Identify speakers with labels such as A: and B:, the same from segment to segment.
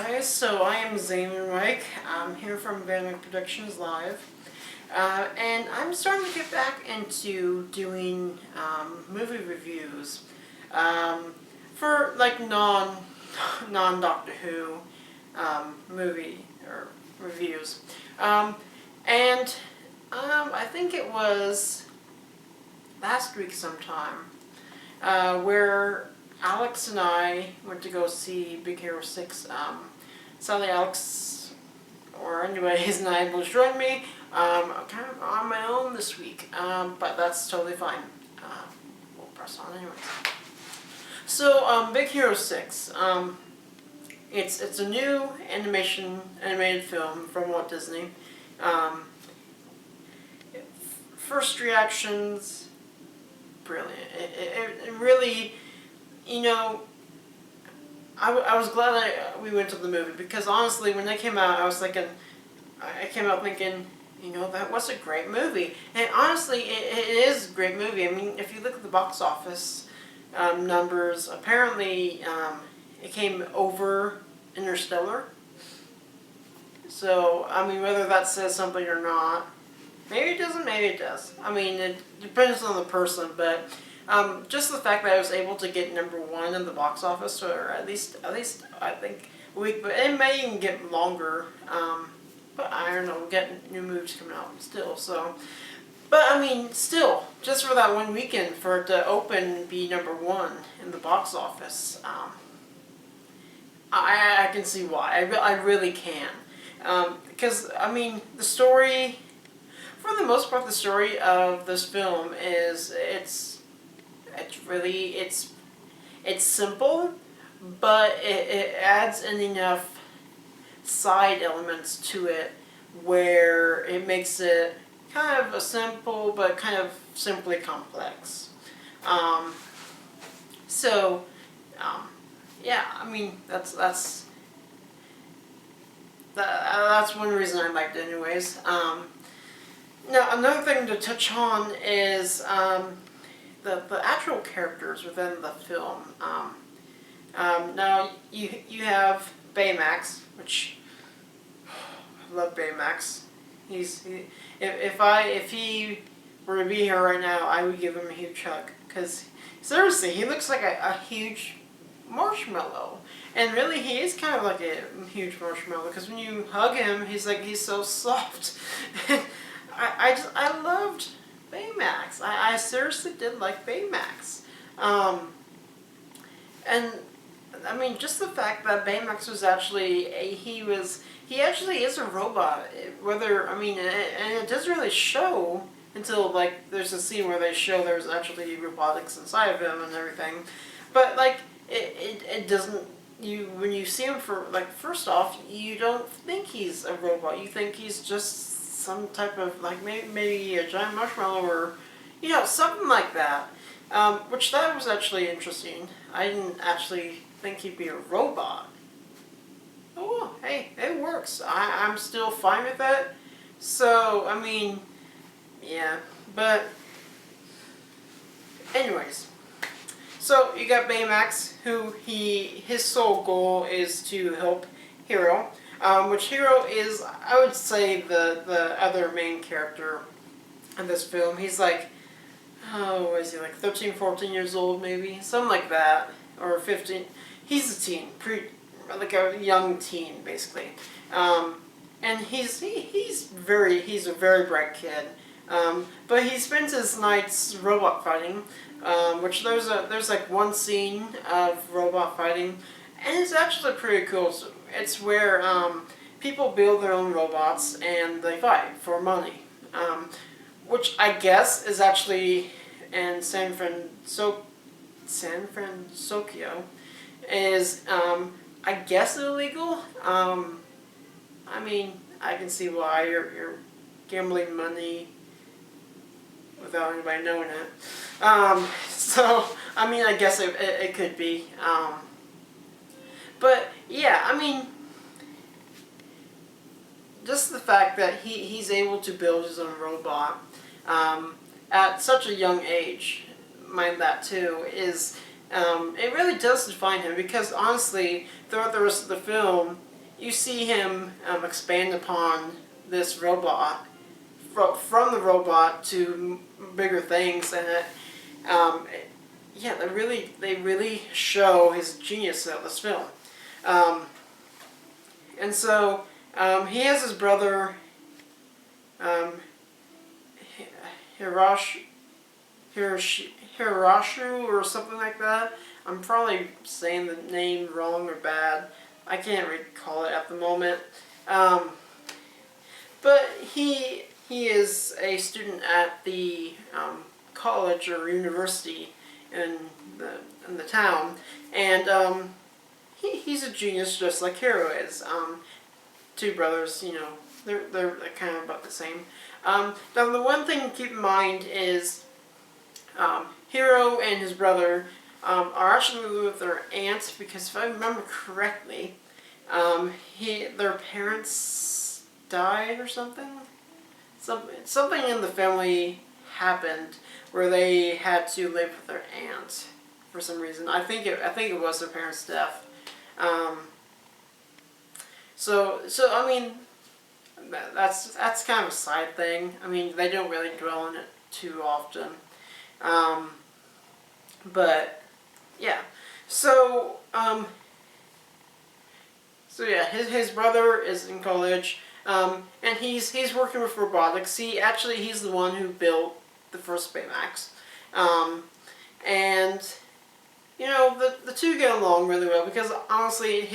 A: guys, so I am Zain and Mike. I'm here from Van Productions Live. And I'm starting to get back into doing movie reviews for like non Doctor Who movie or reviews. And I think it was last week sometime where Alex and I went to go see Big Hero 6. Sadly, Alex, or anyway, he's not able to join me. I'm kind of on my own this week, but that's totally fine. We'll press on anyways. So, Big Hero 6. It's a new animated film from Walt Disney. First reactions, brilliant. It really, you know, I was glad we went to the movie because honestly, when they came out, I came out thinking, you know, that was a great movie. And honestly, it is a great movie. I mean, if you look at the box office numbers, apparently it came over Interstellar. So, I mean, whether that says something or not, maybe it doesn't, maybe it does. I mean, it depends on the person, but just the fact that I was able to get #1 in the box office, or at least I think a week, but it may even get longer. But I don't know, we'll get new movies coming out still. So, but I mean, still, just for that one weekend, for it to open and be #1 in the box office, I can see why. I really can, because I mean, the story. For the most part, the story of this film is it's simple, but it adds in enough side elements to it where it makes it kind of a simple but kind of simply complex. Yeah, I mean that's one reason I liked it anyways. Now, another thing to touch on is the actual characters within the film. Now, you have Baymax, which I love Baymax. If he were to be here right now, I would give him a huge hug because seriously, he looks like a huge marshmallow. And really, he is kind of like a huge marshmallow because when you hug him, he's so soft. I loved Baymax. I seriously did like Baymax. And I mean, just the fact that Baymax was actually he actually is a robot. And it doesn't really show until like there's a scene where they show there's actually robotics inside of him and everything. But like it doesn't. When you see him first off, you don't think he's a robot. You think he's just some type of maybe a giant marshmallow or something like that, which that was actually interesting. I didn't actually think he'd be a robot. Oh, hey, it works. I'm still fine with that. So I mean, yeah, but anyways, so you got Baymax, who his sole goal is to help Hero. Which Hero is, I would say, the other main character in this film. He's like, what is he, like 13, 14 years old maybe? Something like that. Or 15. He's a teen. Like a young teen, basically. And he's a very bright kid. But he spends his nights robot fighting, which there's like one scene of robot fighting, and it's actually pretty cool. So it's where people build their own robots and they fight for money, which I guess is actually in San Francisco is I guess illegal. I mean, I can see why you're gambling money without anybody knowing it. So I mean, I guess it could be. But yeah, I mean, just the fact that he's able to build his own robot at such a young age, mind that too, is it really does define him because honestly, throughout the rest of the film, you see him expand upon this robot, from the robot to bigger things, and yeah, they really show his genius of this film. And so he has his brother Hiroshu or something like that. I'm probably saying the name wrong or bad. I can't recall it at the moment. But he is a student at the college or university in the town, and he's a genius just like Hiro is. Two brothers, you know, they're kind of about the same. Now the one thing to keep in mind is Hiro and his brother are actually with their aunt, because if I remember correctly, their parents died or something. Something in the family happened where they had to live with their aunt for some reason. I think it was their parents' death. So I mean, that's kind of a side thing. I mean, they don't really dwell on it too often. But yeah, so yeah, his brother is in college, and he's working with robotics. He's the one who built the first Baymax, and you know the two get along really well, because honestly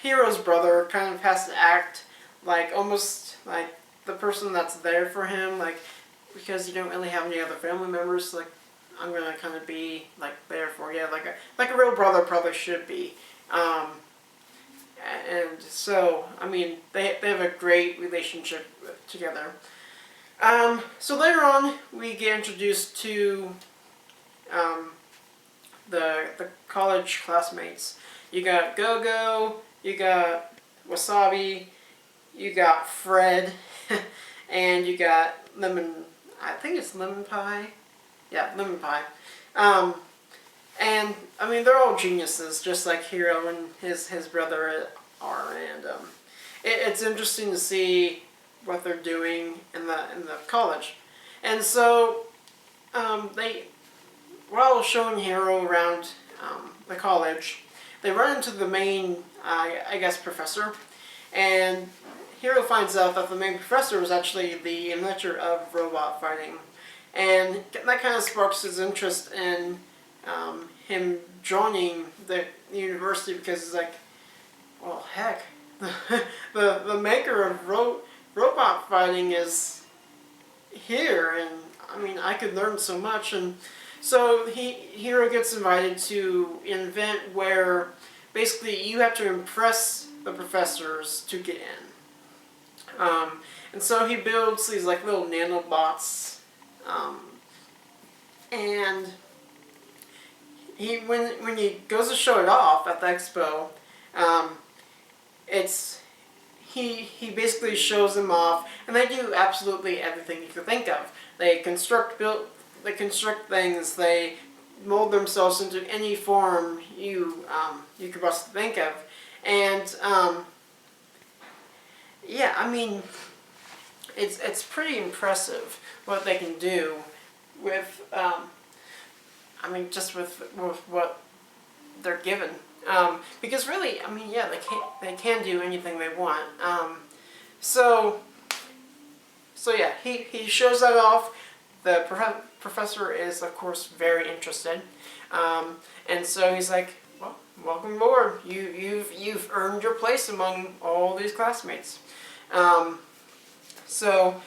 A: Hiro's brother kind of has to act like almost like the person that's there for him, like, because you don't really have any other family members. Like, I'm gonna kind of be like there for you, like a real brother probably should be. And so, I mean, they have a great relationship together. So later on, we get introduced to the college classmates. You got Go-Go, you got Wasabi, you got Fred, and you got I think it's Lemon Pie. Yeah, Lemon Pie. And I mean, they're all geniuses, just like Hiro and his brother are. And it's interesting to see what they're doing in the college. And so while showing Hiro around the college, they run into the main, I guess, professor, and Hiro finds out that the main professor was actually the inventor of robot fighting, and that kind of sparks his interest in him joining the university, because it's like, well, heck, the maker of robot fighting is here, and I mean, I could learn so much. And so Hiro gets invited to an event where basically you have to impress the professors to get in. And so he builds these like little nanobots, and when he goes to show it off at the expo, he basically shows them off, and they do absolutely everything you could think of. They construct things. They mold themselves into any form you could possibly think of, and yeah, I mean, it's pretty impressive what they can do with I mean, just with what they're given. Because really, I mean, yeah, they can do anything they want. So yeah, he shows that off. The professor is, of course, very interested, and so he's like, "Well, welcome aboard. You've earned your place among all these classmates." So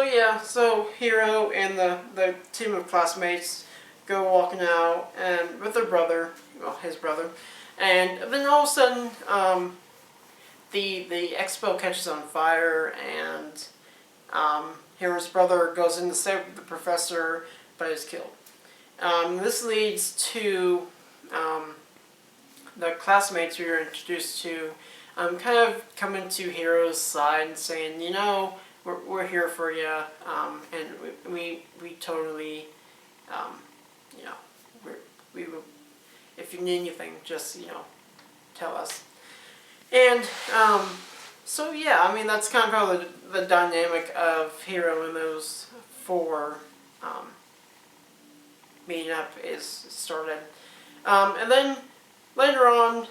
A: yeah, so Hiro and the team of classmates go walking out and with their brother, well, his brother, and then all of a sudden, the expo catches on fire, and Hiro's brother goes in to save the professor, but is killed. This leads to the classmates we were introduced to kind of coming to Hiro's side and saying, you know, we're here for you, and we totally, you know, we will, if you need anything, just, you know, tell us. And so yeah, I mean that's kind of how the dynamic of Hero and those four meeting up is started. And then later on,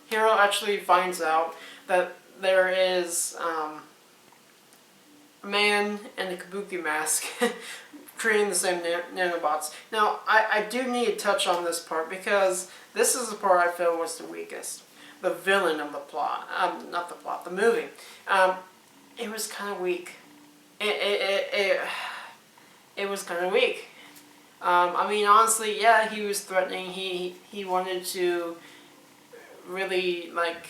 A: Hero actually finds out that there is a man in a kabuki mask creating the same nanobots. Now, I do need to touch on this part because this is the part I feel was the weakest. The villain of the plot, not the plot, the movie. It was kind of weak. It was kind of weak. I mean, honestly, yeah, he was threatening. He wanted to really, like,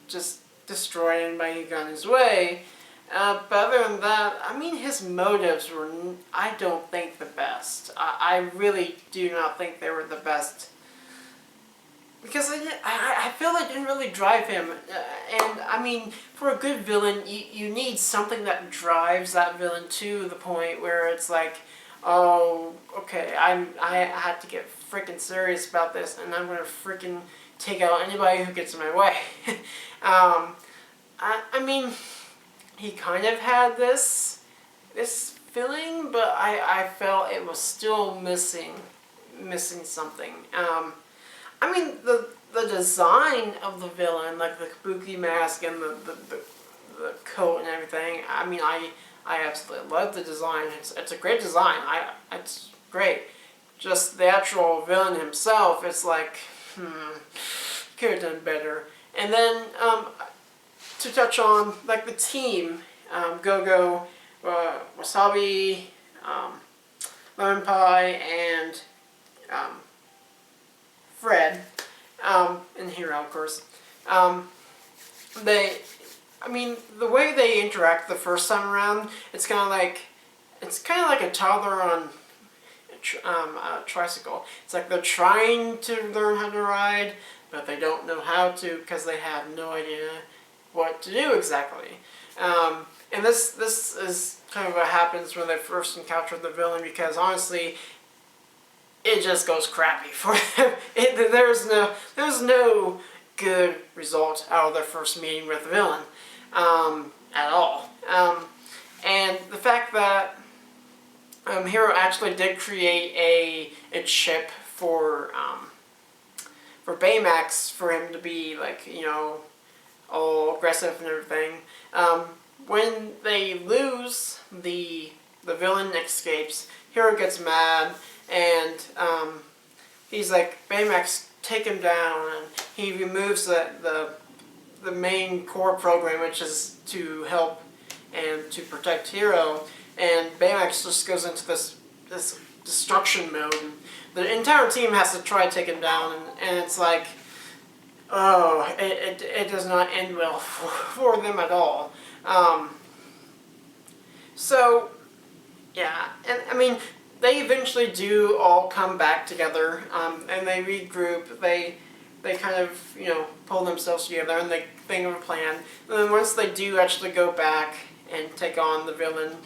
A: just destroy anybody who got in his way. But other than that, I mean, his motives were, I don't think, the best. I really do not think they were the best. Because I feel it didn't really drive him. And, I mean, for a good villain, you need something that drives that villain to the point where it's like, oh, okay, I had to get freaking serious about this, and I'm going to freaking take out anybody who gets in my way. I mean, he kind of had this feeling, but I felt it was still missing something. I mean, the design of the villain, like the kabuki mask and the coat and everything, I mean, I absolutely love the design. It's a great design. It's great. Just the actual villain himself, it's like, could have done better. And then, to touch on, like, the team, Go-Go, Wasabi, Lemon Pie, and Fred, and Hero, of course. I mean, the way they interact the first time around, it's kind of like a toddler on a tricycle. It's like they're trying to learn how to ride, but they don't know how to because they have no idea what to do exactly. And this is kind of what happens when they first encounter the villain, because honestly, it just goes crappy for them. There's no good result out of their first meeting with the villain at all. And the fact that Hero actually did create a chip for Baymax for him to be, like, you know, all aggressive and everything. When they lose, the villain escapes. Hero gets mad, and he's like, Baymax, take him down, and he removes the main core program, which is to help and to protect Hero, and Baymax just goes into this destruction mode. And the entire team has to try to take him down, and it's like, oh, it does not end well for them at all. So, yeah, and I mean, they eventually do all come back together, and they regroup. They kind of, you know, pull themselves together, and they think of a plan. And then once they do actually go back and take on the villain,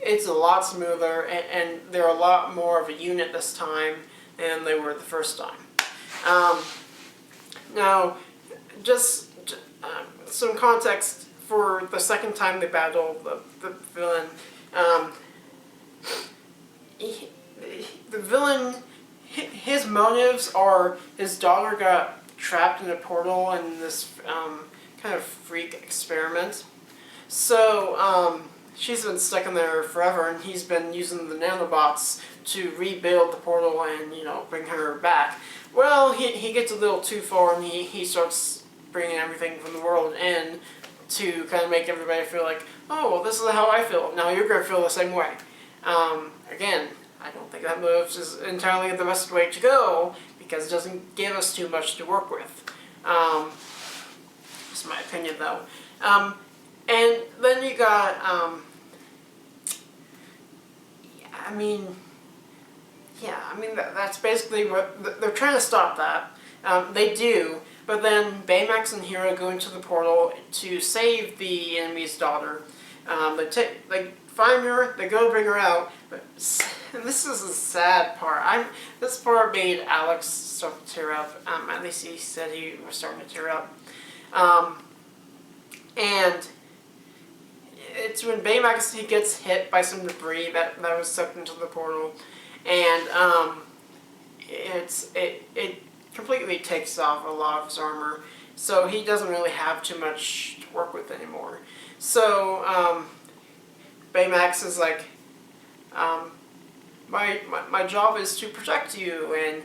A: it's a lot smoother, and they're a lot more of a unit this time than they were the first time. Now, just some context for the second time they battle the villain. The villain, his motives are his daughter got trapped in a portal in this kind of freak experiment. So she's been stuck in there forever, and he's been using the nanobots to rebuild the portal and, you know, bring her back. Well, he gets a little too far, and he starts bringing everything from the world in to kind of make everybody feel like, oh, well, this is how I feel. Now you're going to feel the same way. Again, I don't think that move is entirely the best way to go, because it doesn't give us too much to work with. That's my opinion, though. And then you got, I mean, that's basically what, they're trying to stop that. They do, but then Baymax and Hero go into the portal to save the enemy's daughter. They find her, they go bring her out. But and this is the sad part. This part made Alex start to tear up. At least he said he was starting to tear up. And it's when Baymax, he gets hit by some debris that was sucked into the portal, and it completely takes off a lot of his armor, so he doesn't really have too much to work with anymore. So Baymax is like, my job is to protect you and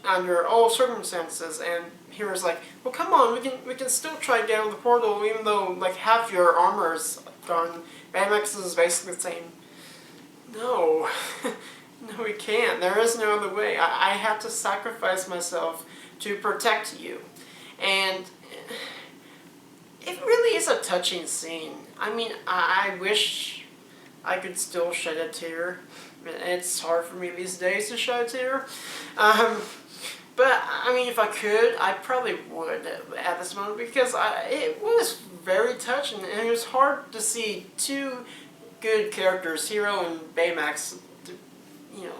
A: under all circumstances. And Hero's like, well, come on, we can still try to get out of the portal even though like half your armor is gone. Baymax is basically saying, no, no, we can't. There is no other way. I have to sacrifice myself to protect you. And it really is a touching scene. I mean, I wish I could still shed a tear. It's hard for me these days to shed a tear. But, I mean, if I could, I probably would at this moment, because it was very touching, and it was hard to see two good characters, Hero and Baymax,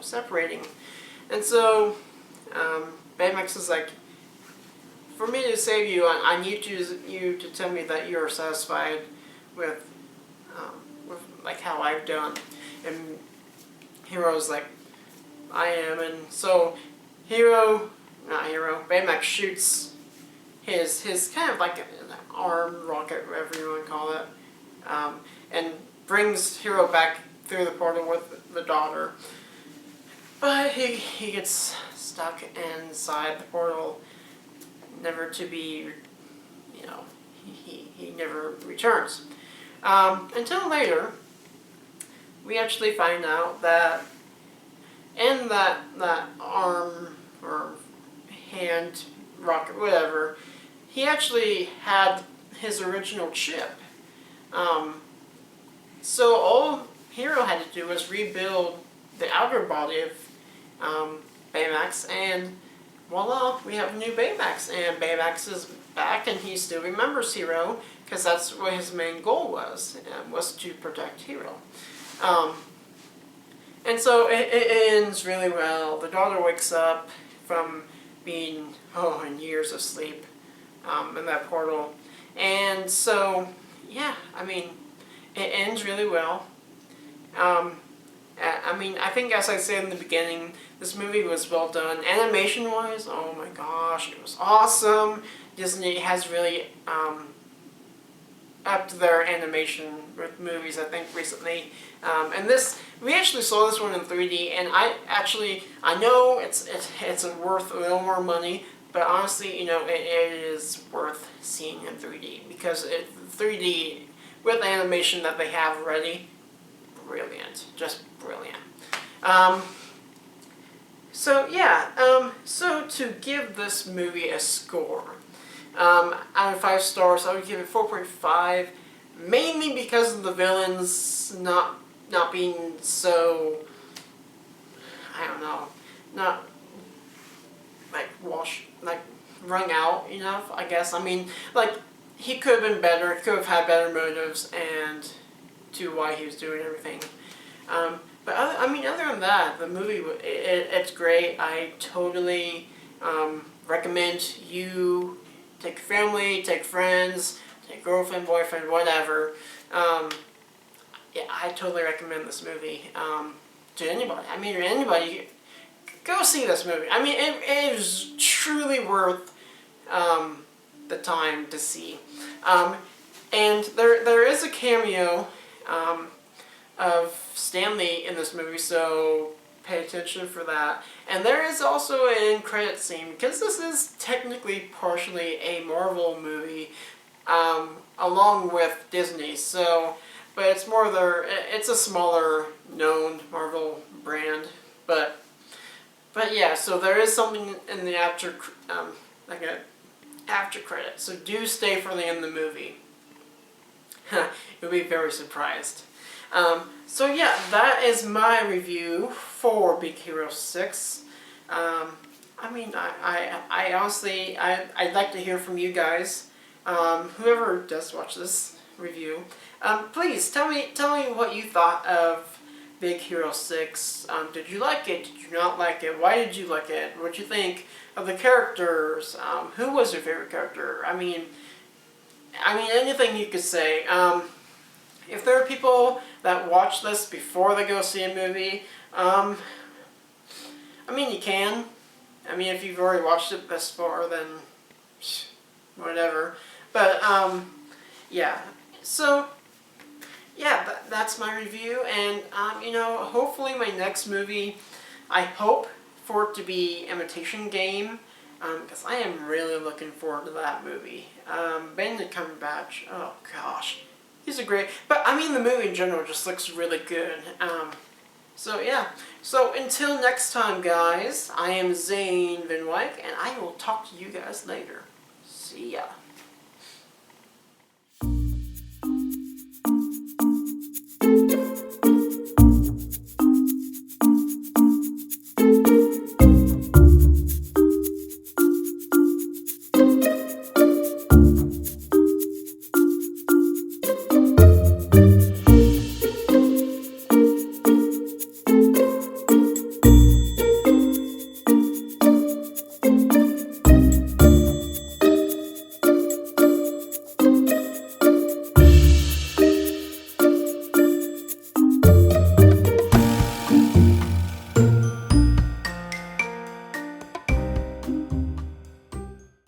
A: separating. And so, Baymax is like, for me to save you, I need you to tell me that you're satisfied with like how I've done. And Hero's like, I am. And so Baymax shoots his kind of like an arm rocket, whatever you want to call it, and brings Hero back through the portal with the daughter. But he gets stuck inside the portal, never to be, he never returns. Until later, we actually find out that in that arm or hand rocket, whatever, he actually had his original chip. So all Hero had to do was rebuild the outer body of Baymax, and voila, we have a new Baymax. And Baymax is back, and he still remembers Hero, because that's what his main goal was to protect Hero. And so it ends really well. The daughter wakes up from being, in years of sleep in that portal. And so, yeah, I mean, it ends really well. I think, as I said in the beginning, this movie was well done. Animation-wise, oh my gosh, it was awesome. Disney has really upped their animation with movies, I think, recently. And we actually saw this one in 3D, and I know it's worth a little more money, but honestly, it is worth seeing in 3D, because 3D, with the animation that they have already, brilliant, just brilliant. So to give this movie a score, out of 5 stars, I would give it 4.5, mainly because of the villains not being so, I don't know, not wrung out enough, I guess. I mean, he could have been better, he could have had better motives and to why he was doing everything. But other than that, the movie, it's great. I totally recommend you take your family, take friends, take girlfriend, boyfriend, whatever. Yeah, I totally recommend this movie to anybody. Anybody, go see this movie. It is truly worth the time to see. And there is a cameo of Stanley in this movie, so pay attention for that. And there is also an end credit scene, because this is technically partially a Marvel movie, along with Disney. So, but it's a smaller known Marvel brand. But yeah, so there is something in the after credit. So do stay for the end of the movie. You'll be very surprised. So yeah, that is my review for Big Hero 6. I honestly, I'd like to hear from you guys. Whoever does watch this review. Please tell me what you thought of Big Hero 6. Did you like it? Did you not like it? Why did you like it? What did you think of the characters? Who was your favorite character? I mean, anything you could say. If there are people that watch this before they go see a movie, you can. If you've already watched it this far, then whatever. But, yeah. So, yeah, that's my review. And, hopefully my next movie, I hope for it to be Imitation Game. Because I am really looking forward to that movie. Benedict Cumberbatch, oh gosh. He's a great, but the movie in general just looks really good. So yeah. So until next time, guys, I am Zain Van Wyk, and I will talk to you guys later. See ya.